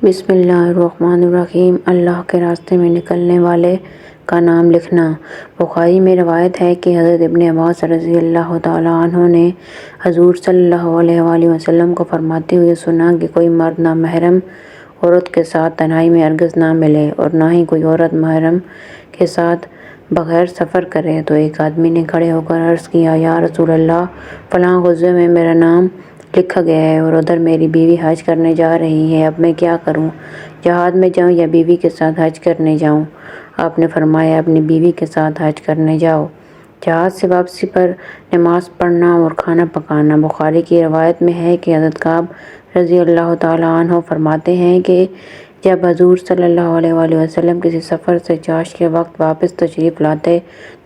بسم اللہ الرحمن الرحیم۔ اللہ کے راستے میں نکلنے والے کا نام لکھنا۔ بخاری میں روایت ہے کہ حضرت ابن عباس رضی اللہ تعالیٰ عنہ نے حضور صلی اللہ علیہ وآلہ وسلم کو فرماتے ہوئے سنا کہ کوئی مرد نامحرم عورت کے ساتھ تنہائی میں ہرگز نہ ملے اور نہ ہی کوئی عورت محرم کے ساتھ بغیر سفر کرے۔ تو ایک آدمی نے کھڑے ہو کر عرض کیا، یا رسول اللہ، فلاں غزوے میں میرا نام لکھا گیا ہے اور ادھر میری بیوی حج کرنے جا رہی ہے، اب میں کیا کروں؟ جہاد میں جاؤں یا بیوی کے ساتھ حج کرنے جاؤں؟ آپ نے فرمایا، اپنی بیوی کے ساتھ حج کرنے جاؤ۔ جہاد سے واپسی پر نماز پڑھنا اور کھانا پکانا۔ بخاری کی روایت میں ہے کہ حضرت کعب رضی اللہ تعالیٰ عنہ فرماتے ہیں کہ جب حضور صلی اللہ علیہ وآلہ وسلم کسی سفر سے چاشت کے وقت واپس تشریف لاتے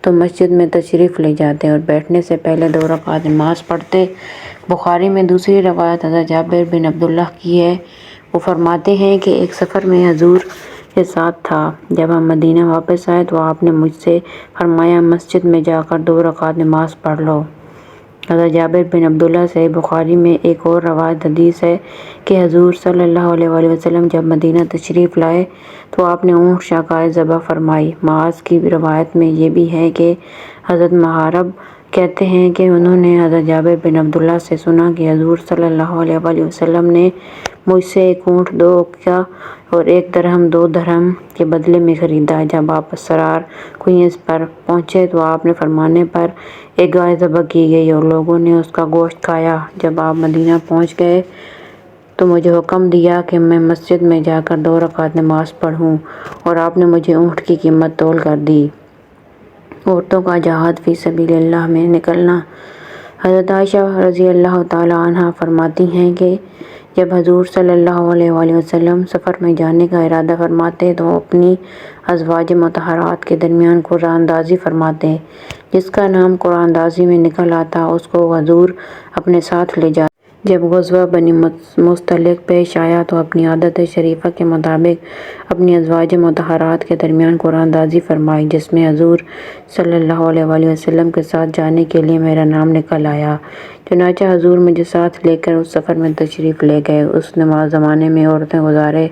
تو مسجد میں تشریف لے جاتے اور بیٹھنے سے پہلے 2 رکعت نماز پڑھتے۔ بخاری میں دوسری روایت حضرت جابر بن عبداللہ کی ہے۔ وہ فرماتے ہیں کہ ایک سفر میں حضور کے ساتھ تھا۔ جب ہم مدینہ واپس آئے تو آپ نے مجھ سے فرمایا، مسجد میں جا کر 2 رکعت نماز پڑھ لو۔ حضرت جابر بن عبداللہ سے بخاری میں ایک اور روایت حدیث ہے کہ حضور صلی اللہ علیہ وآلہ وسلم جب مدینہ تشریف لائے تو آپ نے اونٹ شاکائے ذبح فرمائی۔ معاذ کی روایت میں یہ بھی ہے کہ حضرت محارب کہتے ہیں کہ انہوں نے حضرت جابر بن عبداللہ سے سنا کہ حضور صلی اللہ علیہ وآلہ وسلم نے مجھ سے ایک اونٹ 2 اقیہ اور 1 درہم 2 درہم کے بدلے میں خریدا۔ جب آپ اسرار کوئنز پر پہنچے تو آپ نے فرمانے پر ایک گائے ذبح کی گئی اور لوگوں نے اس کا گوشت کھایا۔ جب آپ مدینہ پہنچ گئے تو مجھے حکم دیا کہ میں مسجد میں جا کر 2 رکعت نماز پڑھوں اور آپ نے مجھے اونٹ کی قیمت تول کر دی۔ عورتوں کا جہاد فی سبیل اللہ میں نکلنا۔ حضرت عائشہ رضی اللہ تعالیٰ عنہا فرماتی ہیں کہ جب حضور صلی اللہ علیہ وآلہ وسلم سفر میں جانے کا ارادہ فرماتے تو اپنی ازواج مطہرات کے درمیان قرعہ اندازی فرماتے۔ جس کا نام قرعہ اندازی میں نکل آتا اس کو حضور اپنے ساتھ لے جاتے۔ جب غزوہ بنی مصطلق پیش آیا تو اپنی عادت شریفہ کے مطابق اپنی ازواج مطہرات کے درمیان قرعہ اندازی فرمائی، جس میں حضور صلی اللہ علیہ وآلہ وسلم کے ساتھ جانے کے لیے میرا نام نکل آیا۔ چنانچہ حضور مجھے ساتھ لے کر اس سفر میں تشریف لے گئے۔ اس زمانے میں عورتیں گزارے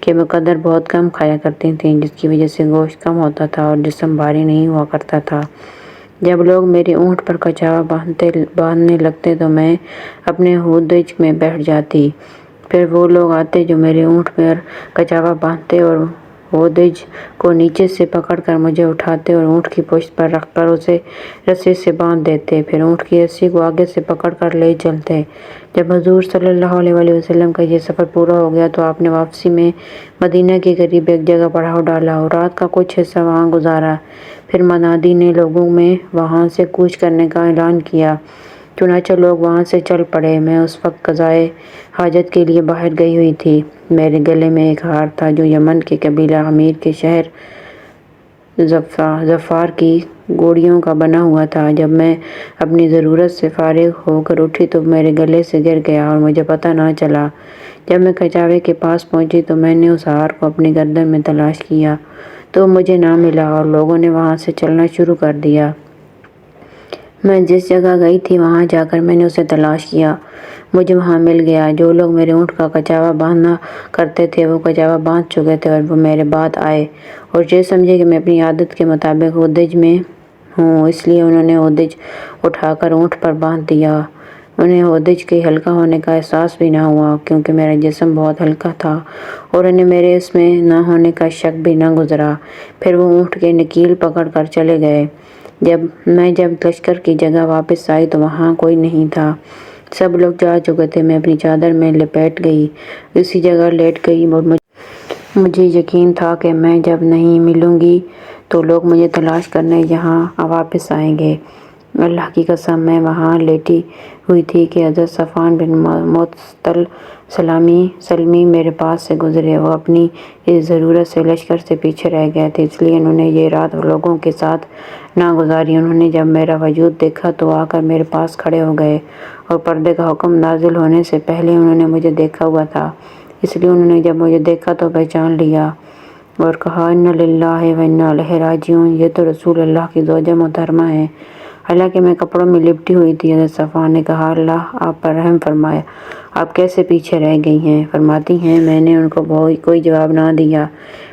کے مقدر بہت کم کھایا کرتی تھیں، جس کی وجہ سے گوشت کم ہوتا تھا اور جسم بھاری نہیں ہوا کرتا تھا۔ جب لوگ میرے اونٹ پر کچاوا باندھنے لگتے تو میں اپنے ہودج میں بیٹھ جاتی۔ پھر وہ لوگ آتے جو میرے اونٹ پر کچاوا باندھتے اور ہودج کو نیچے سے پکڑ کر مجھے اٹھاتے اور اونٹ کی پشت پر رکھ کر اسے رسی سے باندھ دیتے، پھر اونٹ کی رسی کو آگے سے پکڑ کر لے چلتے۔ جب حضور صلی اللہ علیہ وآلہ وسلم کا یہ سفر پورا ہو گیا تو آپ نے واپسی میں مدینہ کے قریب ایک جگہ پڑاؤ ڈالا اور رات کا کچھ حصہ وہاں گزارا۔ پھر منادی نے لوگوں میں وہاں سے کوچ کرنے کا اعلان کیا، چنانچہ لوگ وہاں سے چل پڑے۔ میں اس وقت قضائے حاجت کے لیے باہر گئی ہوئی تھی۔ میرے گلے میں ایک ہار تھا جو یمن کے قبیلہ عمیر کے شہر ظفار کی گوڑیوں کا بنا ہوا تھا۔ جب میں اپنی ضرورت سے فارغ ہو کر اٹھی تو میرے گلے سے گر گیا اور مجھے پتہ نہ چلا۔ جب میں کچاوے کے پاس پہنچی تو میں نے اس ہار کو اپنی گردن میں تلاش کیا تو مجھے نہ ملا اور لوگوں نے وہاں سے چلنا شروع کر دیا۔ میں جس جگہ گئی تھی وہاں جا کر میں نے اسے تلاش کیا، مجھے وہاں مل گیا۔ جو لوگ میرے اونٹ کا کچاوا باندھنا کرتے تھے وہ کچاوا باندھ چکے تھے اور وہ میرے بعد آئے اور یہ سمجھے کہ میں اپنی عادت کے مطابق ہودج میں ہوں، اس لیے انہوں نے ہودج اٹھا کر اونٹ پر باندھ دیا۔ انہیں ہودج کے ہلکا ہونے کا احساس بھی نہ ہوا کیونکہ میرا جسم بہت ہلکا تھا اور انہیں میرے اس میں نہ ہونے کا شک بھی نہ گزرا۔ پھر وہ اونٹ کے نکیل پکڑ کر چلے گئے۔ جب لشکر کی جگہ واپس آئی تو وہاں کوئی نہیں تھا، سب لوگ جا چکے تھے۔ میں اپنی چادر میں لپیٹ گئی، اسی جگہ لیٹ گئی اور مجھے یقین تھا کہ میں جب نہیں ملوں گی تو لوگ مجھے تلاش کرنے یہاں واپس آئیں گے۔ اللہ کی قسم، میں وہاں لیٹی ہوئی تھی کہ حضرت صفوان بن معطل سلمی میرے پاس سے گزرے۔ وہ اپنی اس ضرورت سے لشکر سے پیچھے رہ گئے تھے، اس لیے انہوں نے یہ رات لوگوں کے ساتھ نہ گزاری۔ انہوں نے جب میرا وجود دیکھا تو آ کر میرے پاس کھڑے ہو گئے اور پردے کا حکم نازل ہونے سے پہلے انہوں نے مجھے دیکھا ہوا تھا، اس لیے انہوں نے جب مجھے دیکھا تو پہچان لیا اور کہا، انا للہ و انا الیہ راجعون، یہ تو رسول اللہ کی زوجہ محترمہ ہیں۔ حالانکہ میں کپڑوں میں لپٹی ہوئی تھی۔ حضرت صفوان نے کہا، اللہ آپ پر رحم فرمائے، آپ کیسے پیچھے رہ گئی ہیں؟ فرماتی ہیں میں نے ان کو کوئی جواب نہ دیا۔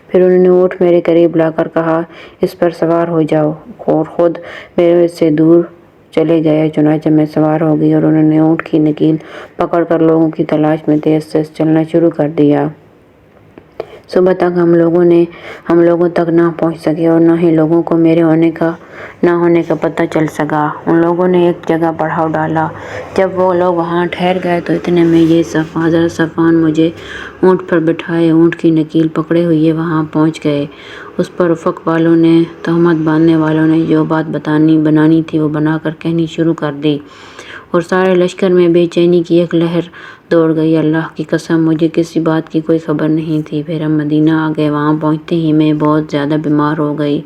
پھر انہوں نے اونٹ میرے قریب لا کر کہا اس پر سوار ہو جاؤ، اور خود میرے سے دور چلے گئے۔ چنانچہ میں سوار ہو گئی اور انہوں نے اونٹ کی نکیل پکڑ کر لوگوں کی تلاش میں تیز تیز چلنا شروع کر دیا۔ صبح تک ہم لوگوں تک نہ پہنچ سکے اور نہ ہی لوگوں کو میرے نہ ہونے کا پتہ چل سکا۔ ان لوگوں نے ایک جگہ پڑاؤ ڈالا۔ جب وہ لوگ وہاں ٹھہر گئے تو اتنے میں یہ حضرت صفوان مجھے اونٹ پر بٹھائے اونٹ کی نکیل پکڑے ہوئے وہاں پہنچ گئے۔ اس پر افق والوں نے، تہمت باندھنے والوں نے جو بات بنانی تھی وہ بنا کر کہنی شروع کر دی، اور سارے لشکر میں بے چینی کی ایک لہر دوڑ گئی۔ اللہ کی قسم مجھے کسی بات کی کوئی خبر نہیں تھی۔ پھر ہم مدینہ آ گئے۔ وہاں پہنچتے ہی میں بہت زیادہ بیمار ہو گئی،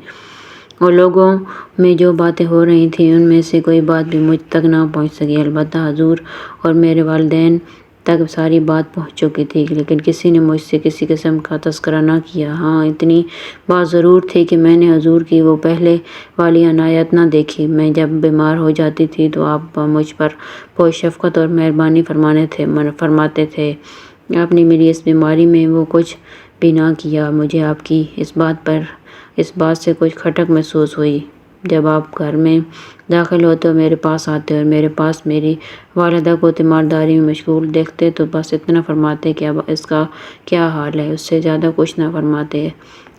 اور لوگوں میں جو باتیں ہو رہی تھیں ان میں سے کوئی بات بھی مجھ تک نہ پہنچ سکی۔ البتہ حضور اور میرے والدین تک ساری بات پہنچ چکی تھی، لیکن کسی نے مجھ سے کسی قسم کا تذکرہ نہ کیا۔ ہاں، اتنی بات ضرور تھی کہ میں نے حضور کی وہ پہلے والی عنایت نہ دیکھی۔ میں جب بیمار ہو جاتی تھی تو آپ مجھ پر بہت شفقت اور مہربانی فرماتے تھے۔ آپ نے میری اس بیماری میں وہ کچھ بھی نہ کیا۔ مجھے آپ کی اس بات سے کچھ کھٹک محسوس ہوئی۔ جب آپ گھر میں داخل ہوتے اور میرے پاس آتے اور میرے پاس میری والدہ کو تیمارداری میں مشغول دیکھتے تو بس اتنا فرماتے کہ اب اس کا کیا حال ہے، اس سے زیادہ کچھ نہ فرماتے۔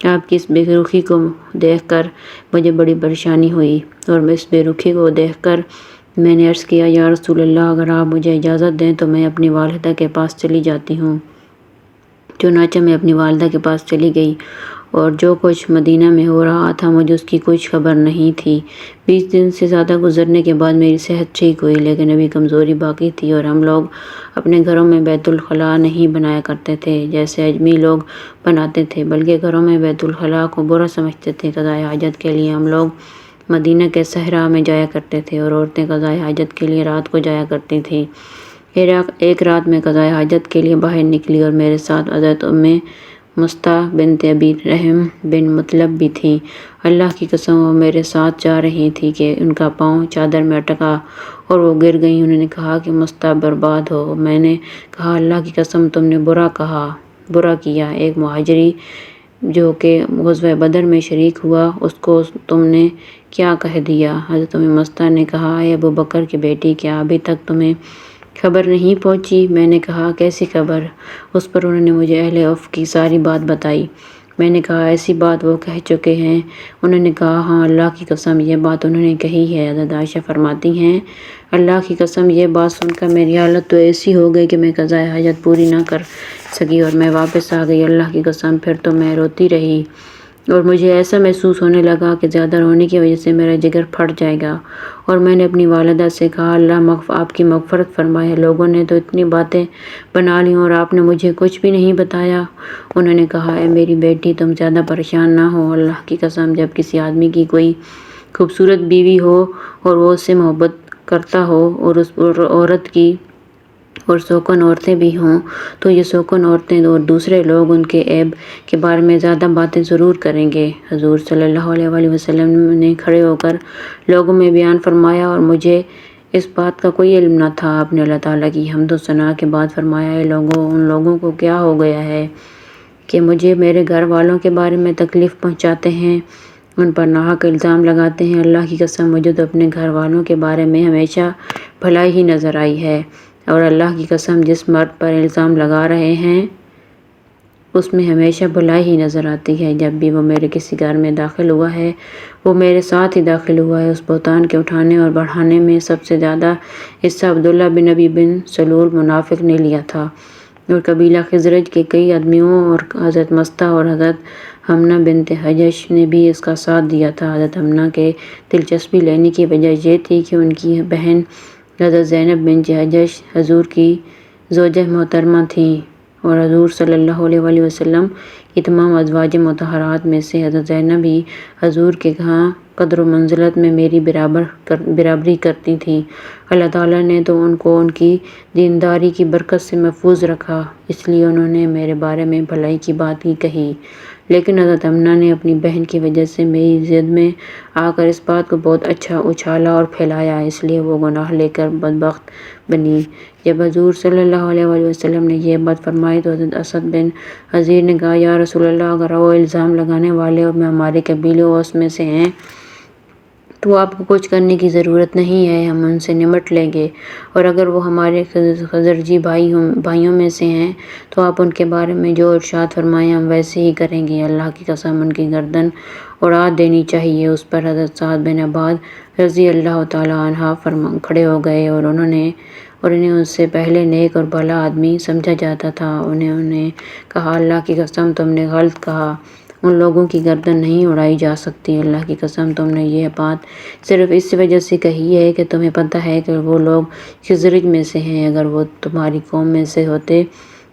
آپ کی اس بے رخی کو دیکھ کر مجھے بڑی پریشانی ہوئی، اور اس بے رخی کو دیکھ کر میں نے عرض کیا یا رسول اللہ، اگر آپ مجھے اجازت دیں تو میں اپنی والدہ کے پاس چلی جاتی ہوں۔ چنانچہ میں اپنی والدہ کے پاس چلی گئی، اور جو کچھ مدینہ میں ہو رہا تھا مجھے اس کی کچھ خبر نہیں تھی۔ 20 دن سے زیادہ گزرنے کے بعد میری صحت ٹھیک ہوئی، لیکن ابھی کمزوری باقی تھی، اور ہم لوگ اپنے گھروں میں بیت الخلاء نہیں بنایا کرتے تھے جیسے اجمی لوگ بناتے تھے، بلکہ گھروں میں بیت الخلاء کو برا سمجھتے تھے۔ قضائے حاجت کے لیے ہم لوگ مدینہ کے صحرا میں جایا کرتے تھے، اور عورتیں قضائے حاجت کے لیے رات کو جایا کرتی تھیں۔ ایک رات میں قضائے حاجت کے لیے باہر نکلی، اور میرے ساتھ حضرت مصطح بنت ابی رحم بن مطلب بھی تھیں۔ اللہ کی قسم وہ میرے ساتھ جا رہی تھی کہ ان کا پاؤں چادر میں اٹکا اور وہ گر گئیں۔ انہوں نے کہا کہ مصطح برباد ہو۔ میں نے کہا اللہ کی قسم تم نے برا کیا۔ ایک مہاجری جو کہ غزوہ بدر میں شریک ہوا، اس کو تم نے کیا کہہ دیا؟ حضرت مصطح نے کہا اے ابو بکر کی بیٹی، کیا ابھی تک تمہیں خبر نہیں پہنچی؟ میں نے کہا کیسی خبر؟ اس پر انہوں نے مجھے اہل عف کی ساری بات بتائی۔ میں نے کہا ایسی بات وہ کہہ چکے ہیں؟ انہوں نے کہا ہاں اللہ کی قسم یہ بات انہوں نے کہی ہے۔ حضرت عائشہ فرماتی ہیں اللہ کی قسم یہ بات سن کر میری حالت تو ایسی ہو گئی کہ میں قضائے حاجت پوری نہ کر سکی، اور میں واپس آ گئی۔ اللہ کی قسم پھر تو میں روتی رہی، اور مجھے ایسا محسوس ہونے لگا کہ زیادہ رونے کی وجہ سے میرا جگر پھٹ جائے گا، اور میں نے اپنی والدہ سے کہا اللہ آپ کی مغفرت فرمائے، لوگوں نے تو اتنی باتیں بنا لی اور آپ نے مجھے کچھ بھی نہیں بتایا۔ انہوں نے کہا اے میری بیٹی تم زیادہ پریشان نہ ہو، اللہ کی قسم جب کسی آدمی کی کوئی خوبصورت بیوی ہو اور وہ اس سے محبت کرتا ہو، اور اس عورت کی اور سوکن عورتیں بھی ہوں، تو یہ سوکن عورتیں اور دوسرے لوگ ان کے عیب کے بارے میں زیادہ باتیں ضرور کریں گے۔ حضور صلی اللہ علیہ وسلم نے کھڑے ہو کر لوگوں میں بیان فرمایا، اور مجھے اس بات کا کوئی علم نہ تھا۔ آپ نے اللہ تعالیٰ کی حمد و ثنا کے بعد فرمایا اے لوگوں، ان لوگوں کو کیا ہو گیا ہے کہ مجھے میرے گھر والوں کے بارے میں تکلیف پہنچاتے ہیں، ان پر ناحق الزام لگاتے ہیں۔ اللہ کی قسم مجھے تو اپنے گھر والوں کے بارے میں ہمیشہ بھلائی ہی نظر آئی ہے، اور اللہ کی قسم جس مرد پر الزام لگا رہے ہیں اس میں ہمیشہ بھلائی ہی نظر آتی ہے۔ جب بھی وہ میرے کسی گھر میں داخل ہوا ہے وہ میرے ساتھ ہی داخل ہوا ہے۔ اس بہتان کے اٹھانے اور بڑھانے میں سب سے زیادہ حصہ عبداللہ بن ابی بن سلول منافق نے لیا تھا، اور قبیلہ خزرج کے کئی آدمیوں اور حضرت مصطح اور حضرت حمنہ بنت جحش نے بھی اس کا ساتھ دیا تھا۔ حضرت حمنہ کے دلچسپی لینے کی وجہ یہ تھی کہ ان کی بہن حضرت زینب بنت جحش حضور کی زوجہ محترمہ تھیں، اور حضور صلی اللہ علیہ وسلم کی تمام ازواج مطہرات میں سے حضرت زینب ہی حضور کے ہاں قدر و منزلت میں میری برابری کرتی تھیں۔ اللہ تعالیٰ نے تو ان کو ان کی دینداری کی برکت سے محفوظ رکھا، اس لیے انہوں نے میرے بارے میں بھلائی کی بات ہی کہی۔ لیکن حضرت آمنہ نے اپنی بہن کی وجہ سے میری ضد میں آ کر اس بات کو بہت اچھا اچھالا اور پھیلایا، اس لیے وہ گناہ لے کر بدبخت بنی۔ جب حضور صلی اللہ علیہ وآلہ وسلم نے یہ بات فرمائی تو حضرت اسد بن حضیر نے کہا، یا رسول اللہ، اگر وہ الزام لگانے والے ہمارے قبیلے اوس میں سے ہیں تو آپ کو کچھ کرنے کی ضرورت نہیں ہے، ہم ان سے نمٹ لیں گے، اور اگر وہ ہمارے خزرجی بھائیوں میں سے ہیں تو آپ ان کے بارے میں جو ارشاد فرمائیں ہم ویسے ہی کریں گے۔ اللہ کی قسم ان کی گردن اڑا دینی چاہیے۔ اس پر حضرت سعد بن عبادہ رضی اللہ تعالیٰ عنہ کھڑے ہو گئے اور انہیں ان سے پہلے نیک اور بھلا آدمی سمجھا جاتا تھا۔ انہوں نے کہا، اللہ کی قسم تم نے غلط کہا، ان لوگوں کی گردن نہیں اڑائی جا سکتی۔ اللہ کی قسم تم نے یہ بات صرف اس وجہ سے کہی ہے کہ تمہیں پتہ ہے کہ وہ لوگ خزرج میں سے ہیں، اگر وہ تمہاری قوم میں سے ہوتے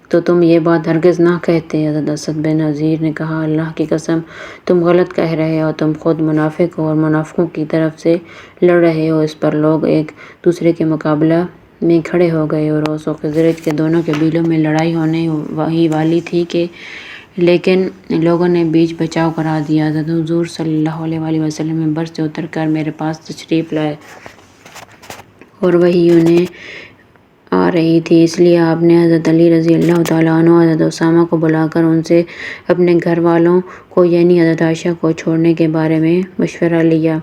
تو تم یہ بات ہرگز نہ کہتے۔ حضرت اسد بن حضیر نے کہا، اللہ کی قسم تم غلط کہہ رہے ہو، تم خود منافق ہو اور منافقوں کی طرف سے لڑ رہے ہو۔ اس پر لوگ ایک دوسرے کے مقابلہ میں کھڑے ہو گئے اور اوس و خزرج کے دونوں قبیلوں میں لڑائی ہونے ہی والی تھی کہ لیکن لوگوں نے بیچ بچاؤ کرا دیا۔ حضرت حضور صلی اللہ علیہ وآلہ وسلم منبر سے اتر کر میرے پاس تشریف لائے اور وحی انہیں آ رہی تھی، اس لیے آپ نے حضرت علی رضی اللہ تعالیٰ عنہ اور حضرت اسامہ کو بلا کر ان سے اپنے گھر والوں کو یعنی حضرت عائشہ کو چھوڑنے کے بارے میں مشورہ لیا۔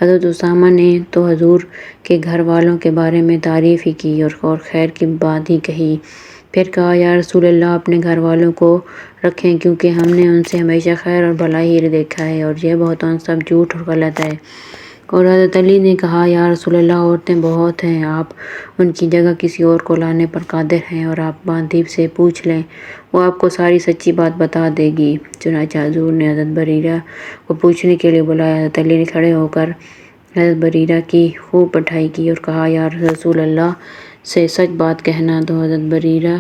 حضرت اسامہ نے تو حضور کے گھر والوں کے بارے میں تعریف ہی کی اور خیر کی بات ہی کہی، پھر کہا، یا رسول اللہ اپنے گھر والوں کو رکھیں کیونکہ ہم نے ان سے ہمیشہ خیر اور بھلائی ہی دیکھا ہے اور یہ بہتان سب جھوٹ اور غلط ہے۔ اور حضرت علی نے کہا، یا رسول اللہ عورتیں بہت ہیں، آپ ان کی جگہ کسی اور کو لانے پر قادر ہیں، اور آپ باندھی سے پوچھ لیں، وہ آپ کو ساری سچی بات بتا دے گی۔ چنانچہ حضور نے حضرت بریرہ کو پوچھنے کے لیے بلایا۔ حضرت علی نے کھڑے ہو کر حضرت بریرہ کی خوب پٹھائی کی اور کہا، یا رسول اللہ سے سچ بات کہنا۔ تو حضرت بریرہ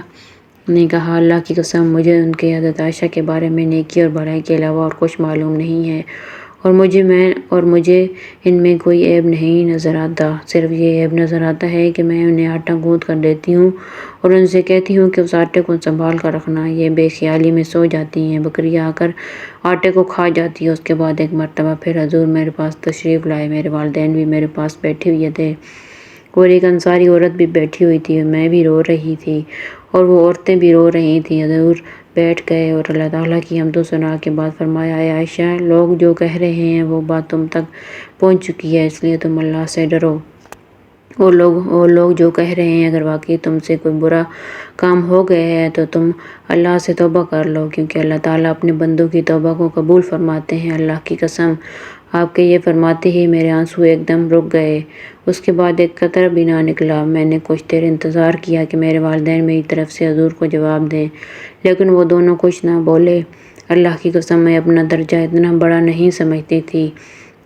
نے کہا، اللہ کی قسم مجھے ان کے حضرت عائشہ کے بارے میں نیکی اور بھلائی کے علاوہ اور کچھ معلوم نہیں ہے، اور مجھے ان میں کوئی عیب نہیں نظر آتا، صرف یہ عیب نظر آتا ہے کہ میں انہیں آٹا گوندھ کر دیتی ہوں اور ان سے کہتی ہوں کہ اس آٹے کو سنبھال کر رکھنا، یہ بے خیالی میں سو جاتی ہیں، بکری آ کر آٹے کو کھا جاتی ہے۔ اس کے بعد ایک مرتبہ پھر حضور میرے پاس تشریف لائے، میرے والدین بھی میرے پاس بیٹھے ہوئے تھے اور ایک انصاری عورت بھی بیٹھی ہوئی تھی، میں بھی رو رہی تھی اور وہ عورتیں بھی رو رہی تھیں۔ حضور بیٹھ گئے اور اللہ تعالیٰ کی حمد و ثنا کے بعد فرمایا، اے عائشہ، لوگ جو کہہ رہے ہیں وہ بات تم تک پہنچ چکی ہے، اس لیے تم اللہ سے ڈرو، اور لوگ جو کہہ رہے ہیں اگر واقعی تم سے کوئی برا کام ہو گیا ہے تو تم اللہ سے توبہ کر لو، کیونکہ اللہ تعالیٰ اپنے بندوں کی توبہ کو قبول فرماتے ہیں۔ اللہ کی قسم آپ کے یہ فرماتے ہی میرے آنسو ایک دم رک گئے، اس کے بعد ایک قطرہ بھی نہ نکلا۔ میں نے کچھ دیر انتظار کیا کہ میرے والدین میری طرف سے حضور کو جواب دیں، لیکن وہ دونوں کچھ نہ بولے۔ اللہ کی قسم میں اپنا درجہ اتنا بڑا نہیں سمجھتی تھی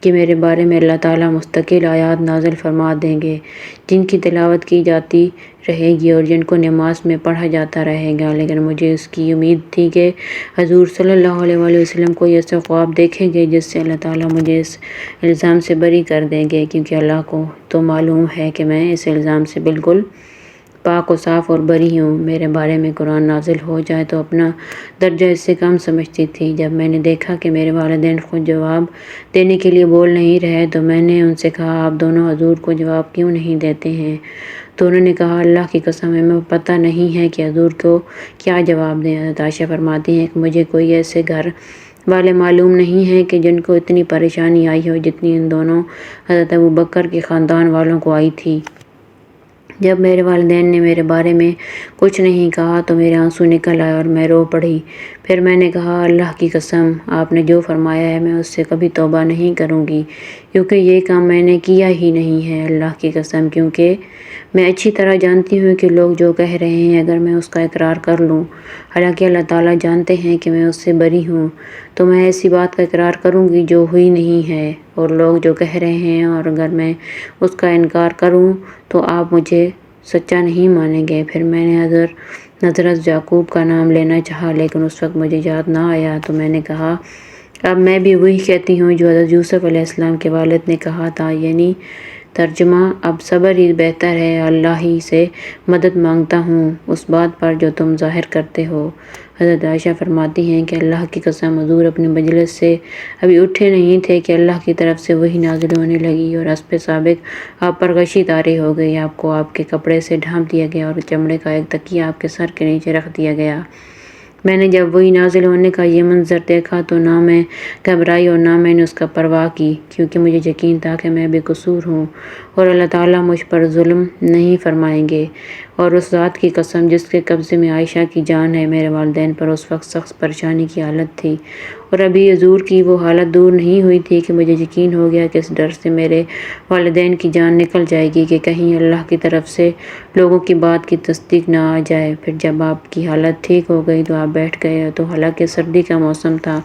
کہ میرے بارے میں اللہ تعالیٰ مستقل آیات نازل فرما دیں گے جن کی تلاوت کی جاتی رہے گی اور جن کو نماز میں پڑھا جاتا رہے گا، لیکن مجھے اس کی امید تھی کہ حضور صلی اللہ علیہ وآلہ وسلم کوئی ایسا خواب دیکھیں گے جس سے اللہ تعالیٰ مجھے اس الزام سے بری کر دیں گے، کیونکہ اللہ کو تو معلوم ہے کہ میں اس الزام سے بالکل پاک و صاف اور بری ہوں۔ میرے بارے میں قرآن نازل ہو جائے تو اپنا درجہ اس سے کم سمجھتی تھی۔ جب میں نے دیکھا کہ میرے والدین خود جواب دینے کے لیے بول نہیں رہے تو میں نے ان سے کہا، آپ دونوں حضور کو جواب کیوں نہیں دیتے ہیں؟ تو انہوں نے کہا، اللہ کی قسم ہمیں پتہ نہیں ہے کہ حضور کو کیا جواب دیں۔ حضرت عائشہ فرماتی ہیں کہ مجھے کوئی ایسے گھر والے معلوم نہیں ہیں کہ جن کو اتنی پریشانی آئی ہو جتنی ان دونوں حضرت ابوبکر کے خاندان والوں کو آئی تھی۔ جب میرے والدین نے میرے بارے میں کچھ نہیں کہا تو میرے آنسو نکل آئے اور میں رو پڑی۔ پھر میں نے کہا، اللہ کی قسم آپ نے جو فرمایا ہے میں اس سے کبھی توبہ نہیں کروں گی، کیونکہ یہ کام میں نے کیا ہی نہیں ہے۔ اللہ کی قسم، کیونکہ میں اچھی طرح جانتی ہوں کہ لوگ جو کہہ رہے ہیں اگر میں اس کا اقرار کر لوں، حالانکہ اللہ تعالیٰ جانتے ہیں کہ میں اس سے بری ہوں، تو میں ایسی بات کا اقرار کروں گی جو ہوئی نہیں ہے، اور لوگ جو کہہ رہے ہیں اور اگر میں اس کا انکار کروں تو آپ مجھے سچا نہیں مانیں گے۔ پھر میں نے حضرت یعقوب کا نام لینا چاہا لیکن اس وقت مجھے یاد نہ آیا، تو میں نے کہا، اب میں بھی وہی کہتی ہوں جو حضرت یوسف علیہ السلام کے والد نے کہا تھا، یعنی ترجمہ اب صبر ہی بہتر ہے، اللہ ہی سے مدد مانگتا ہوں اس بات پر جو تم ظاہر کرتے ہو۔ حضرت عائشہ فرماتی ہیں کہ اللہ کی قسم حضور اپنے مجلس سے ابھی اٹھے نہیں تھے کہ اللہ کی طرف سے وحی نازل ہونے لگی اور اسپِ سابق آپ پر غشی طاری ہو گئی، آپ کو آپ کے کپڑے سے ڈھانپ دیا گیا اور چمڑے کا ایک تکیہ آپ کے سر کے نیچے رکھ دیا گیا۔ میں نے جب وحی نازل ہونے کا یہ منظر دیکھا تو نہ میں گھبرائی اور نہ میں نے اس کا پرواہ کی، کیونکہ مجھے یقین تھا کہ میں بے قصور ہوں اور اللہ تعالیٰ مجھ پر ظلم نہیں فرمائیں گے۔ اور اس ذات کی قسم جس کے قبضے میں عائشہ کی جان ہے، میرے والدین پر اس وقت سخت پریشانی کی حالت تھی اور ابھی حضور کی وہ حالت دور نہیں ہوئی تھی کہ مجھے یقین ہو گیا کہ اس ڈر سے میرے والدین کی جان نکل جائے گی کہ کہیں اللہ کی طرف سے لوگوں کی بات کی تصدیق نہ آ جائے۔ پھر جب آپ کی حالت ٹھیک ہو گئی تو آپ بیٹھ گئے، تو حالانکہ سردی کا موسم تھا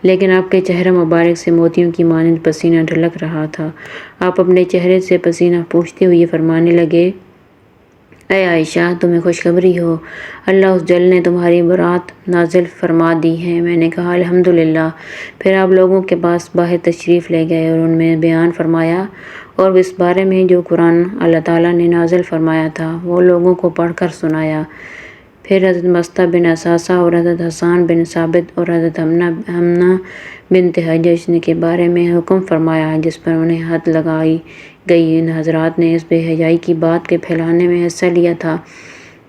لیکن آپ کے چہرہ مبارک سے موتیوں کی مانند پسینہ ڈھلک رہا تھا۔ آپ اپنے چہرے سے پسینہ پوچھتے ہوئے فرمانے لگے، اے عائشہ، تمہیں خوشخبری ہو، اللہ عز و جل نے تمہاری برات نازل فرما دی ہے۔ میں نے کہا الحمدللہ۔ پھر آپ لوگوں کے پاس باہر تشریف لے گئے اور ان میں بیان فرمایا اور اس بارے میں جو قرآن اللہ تعالیٰ نے نازل فرمایا تھا وہ لوگوں کو پڑھ کر سنایا۔ پھر حضرت مصطح بن اثاثہ اور حضرت حسان بن ثابت اور حضرت حمنہ بنت جحش کے بارے میں حکم فرمایا جس پر انہیں حد لگائی گئی۔ ان حضرات نے اس بے حیائی کی بات کے پھیلانے میں حصہ لیا تھا۔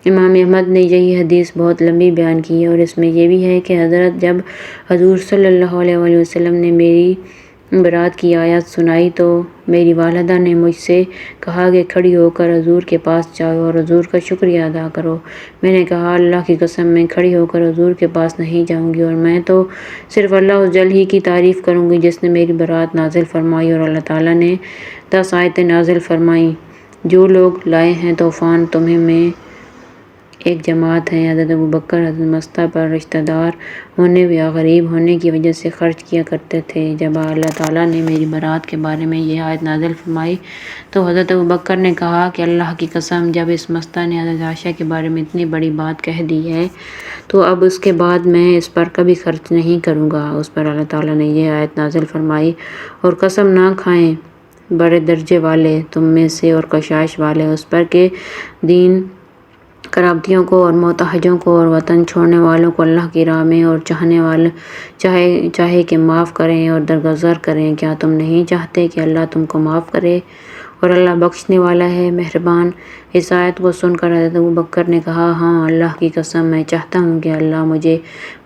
امام احمد نے یہی حدیث بہت لمبی بیان کی ہے اور اس میں یہ بھی ہے کہ حضرت جب حضور صلی اللہ علیہ وآلہ وسلم نے میری برات کی آیات سنائی تو میری والدہ نے مجھ سے کہا کہ کھڑی ہو کر حضور کے پاس جاؤ اور حضور کا شکریہ ادا کرو۔ میں نے کہا اللہ کی قسم میں کھڑی ہو کر حضور کے پاس نہیں جاؤں گی اور میں تو صرف اللہ عز و جل ہی کی تعریف کروں گی جس نے میری برات نازل فرمائی۔ اور اللہ تعالیٰ نے 10 آیتیں نازل فرمائیں، جو لوگ لائے ہیں طوفان تمہیں میں ایک جماعت ہیں۔ حضرت ابوبکر حضرت مصطح پر رشتہ دار ہونے یا غریب ہونے کی وجہ سے خرچ کیا کرتے تھے۔ جب اللہ تعالیٰ نے میری برات کے بارے میں یہ آیت نازل فرمائی تو حضرت ابوبکر نے کہا کہ اللہ کی قسم جب اس مصطح نے حضرت عائشہ کے بارے میں اتنی بڑی بات کہہ دی ہے تو اب اس کے بعد میں اس پر کبھی خرچ نہیں کروں گا۔ اس پر اللہ تعالیٰ نے یہ آیت نازل فرمائی، اور قسم نہ کھائیں بڑے درجے والے تم میں سے اور کشائش والے اس پر کہ دین قرابتیوں کو اور محتاجوں کو اور وطن چھوڑنے والوں کو اللہ کی راہ میں اور چاہنے والے چاہے کہ معاف کریں اور درگزر کریں۔ کیا تم نہیں چاہتے کہ اللہ تم کو معاف کرے اور اللہ بخشنے والا ہے، مہربان۔ اس آیت کو سن کر حضرت ابوبکر نے کہا ہاں اللہ کی قسم میں چاہتا ہوں کہ اللہ مجھے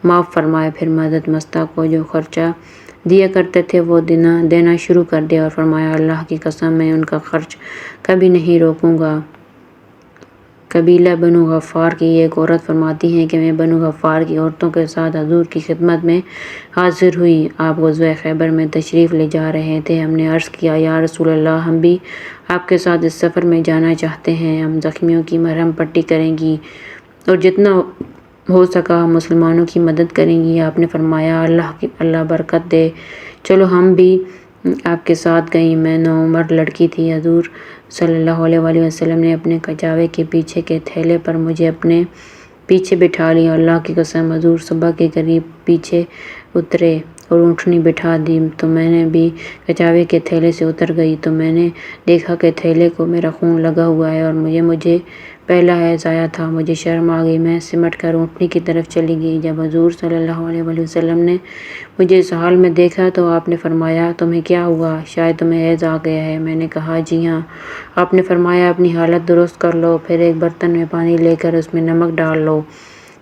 معاف فرمائے۔ پھر حضرت مصطح کو جو خرچہ دیا کرتے تھے وہ دینا شروع کر دیا اور فرمایا اللہ کی قسم میں ان کا خرچ کبھی نہیں روکوں گا۔ قبیلہ بنو غفار کی ایک عورت فرماتی ہیں کہ میں بنو غفار کی عورتوں کے ساتھ حضور کی خدمت میں حاضر ہوئی۔ آپ غزوہ خیبر میں تشریف لے جا رہے تھے۔ ہم نے عرض کیا یا رسول اللہ، ہم بھی آپ کے ساتھ اس سفر میں جانا چاہتے ہیں، ہم زخمیوں کی مرہم پٹی کریں گی اور جتنا ہو سکا ہم مسلمانوں کی مدد کریں گی۔ آپ نے فرمایا اللہ برکت دے، چلو ہم بھی آپ کے ساتھ گئیں۔ میں نوعمر لڑکی تھی۔ حضور صلی اللہ علیہ وآلہ وسلم نے اپنے کجاوے کے پیچھے کے تھیلے پر مجھے اپنے پیچھے بٹھا لیا۔ اللہ کی قسم حضور صبح کے قریب پیچھے اترے اور اونٹنی بٹھا دی تو میں نے بھی کجاوے کے تھیلے سے اتر گئی تو میں نے دیکھا کہ تھیلے کو میرا خون لگا ہوا ہے اور مجھے پہلا حیض آیا تھا۔ مجھے شرم آ گئی، میں سمٹ کر اونٹنی کی طرف چلی گئی۔ جب حضور صلی اللہ علیہ وآلہ وسلم نے مجھے اس حال میں دیکھا تو آپ نے فرمایا تمہیں کیا ہوا؟ شاید تمہیں حیض آ گیا ہے۔ میں نے کہا جی ہاں۔ آپ نے فرمایا اپنی حالت درست کر لو، پھر ایک برتن میں پانی لے کر اس میں نمک ڈال لو،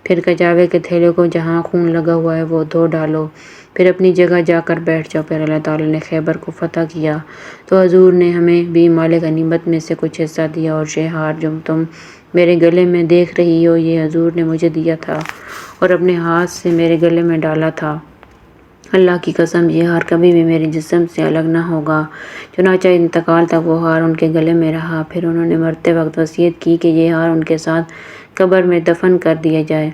پھر کجاوے کے تھیلے کو جہاں خون لگا ہوا ہے وہ دھو ڈالو، پھر اپنی جگہ جا کر بیٹھ جاؤ۔ پھر اللہ تعالیٰ نے خیبر کو فتح کیا تو حضور نے ہمیں بھی مال غنیمت میں سے کچھ حصہ دیا، اور یہ ہار جو تم میرے گلے میں دیکھ رہی ہو یہ حضور نے مجھے دیا تھا اور اپنے ہاتھ سے میرے گلے میں ڈالا تھا۔ اللہ کی قسم یہ ہار کبھی بھی میرے جسم سے الگ نہ ہوگا۔ چنانچہ انتقال تک وہ ہار ان کے گلے میں رہا۔ پھر انہوں نے مرتے وقت وصیت کی کہ یہ ہار ان کے ساتھ قبر میں دفن کر دیا جائے،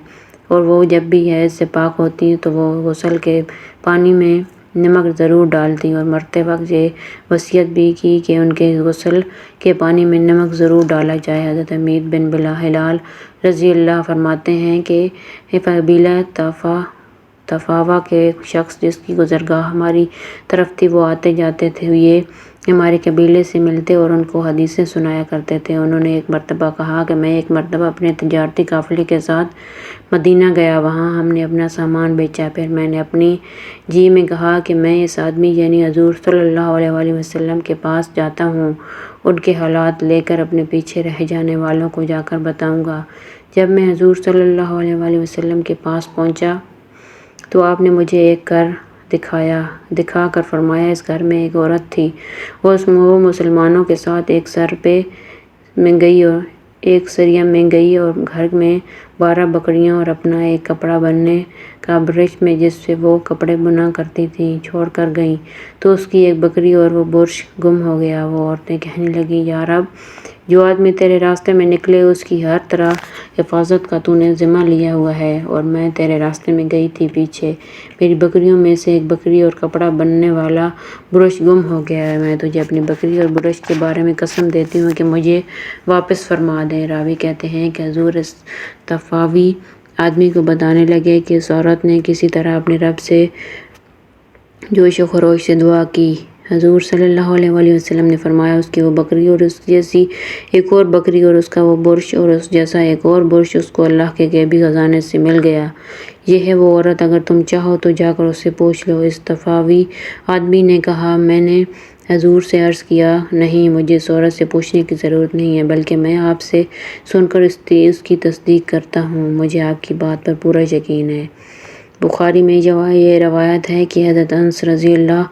اور وہ جب بھی حیض سے پاک ہوتی تو وہ غسل کے پانی میں نمک ضرور ڈالتی، اور مرتے وقت یہ وصیت بھی کی کہ ان کے غسل کے پانی میں نمک ضرور ڈالا جائے۔ حضرت حمید بن ہلال رضی اللہ فرماتے ہیں کہ قبیلہ تفاوا کے شخص جس کی گزرگاہ ہماری طرف تھی وہ آتے جاتے تھے، یہ ہمارے قبیلے سے ملتے اور ان کو حدیثیں سنایا کرتے تھے۔ انہوں نے ایک مرتبہ کہا کہ میں ایک مرتبہ اپنے تجارتی قافلے کے ساتھ مدینہ گیا، وہاں ہم نے اپنا سامان بیچا۔ پھر میں نے اپنی جی میں کہا کہ میں اس آدمی یعنی حضور صلی اللہ علیہ وسلم کے پاس جاتا ہوں، ان کے حالات لے کر اپنے پیچھے رہ جانے والوں کو جا کر بتاؤں گا۔ جب میں حضور صلی اللہ علیہ وسلم کے پاس پہنچا تو آپ نے مجھے ایک گھر دکھا کر فرمایا اس گھر میں ایک عورت تھی، وہ مسلمانوں کے ساتھ ایک سریہ میں گئی اور گھر میں 12 بکریاں اور اپنا ایک کپڑا بننے کا برش میں جس سے وہ کپڑے بنا کرتی تھی چھوڑ کر گئی، تو اس کی ایک بکری اور وہ برش گم ہو گیا۔ وہ عورتیں کہنے لگیں، یا رب، جو آدمی تیرے راستے میں نکلے اس کی ہر طرح حفاظت کا تو نے ذمہ لیا ہوا ہے، اور میں تیرے راستے میں گئی تھی، پیچھے میری بکریوں میں سے ایک بکری اور کپڑا بننے والا برش گم ہو گیا ہے۔ میں تجھے اپنی بکری اور برش کے بارے میں قسم دیتی ہوں کہ مجھے واپس فرما دے۔ راوی کہتے ہیں کہ حضور اس طفاوی آدمی کو بتانے لگے کہ اس عورت نے کسی طرح اپنے رب سے جوش و خروش سے دعا کی۔ حضور صلی اللہ علیہ وسلم نے فرمایا، اس کی وہ بکری اور اس جیسی ایک اور بکری اور اس کا وہ برش اور اس جیسا ایک اور برش اس کو اللہ کے غیبی خزانے سے مل گیا۔ یہ ہے وہ عورت، اگر تم چاہو تو جا کر اس سے پوچھ لو۔ اس طفاوی آدمی نے کہا، میں نے حضور سے عرض کیا، نہیں، مجھے اس عورت سے پوچھنے کی ضرورت نہیں ہے، بلکہ میں آپ سے سن کر اس کی تصدیق کرتا ہوں، مجھے آپ کی بات پر پورا یقین ہے۔ بخاری میں یہ روایت ہے کہ حضرت انس رضی اللہ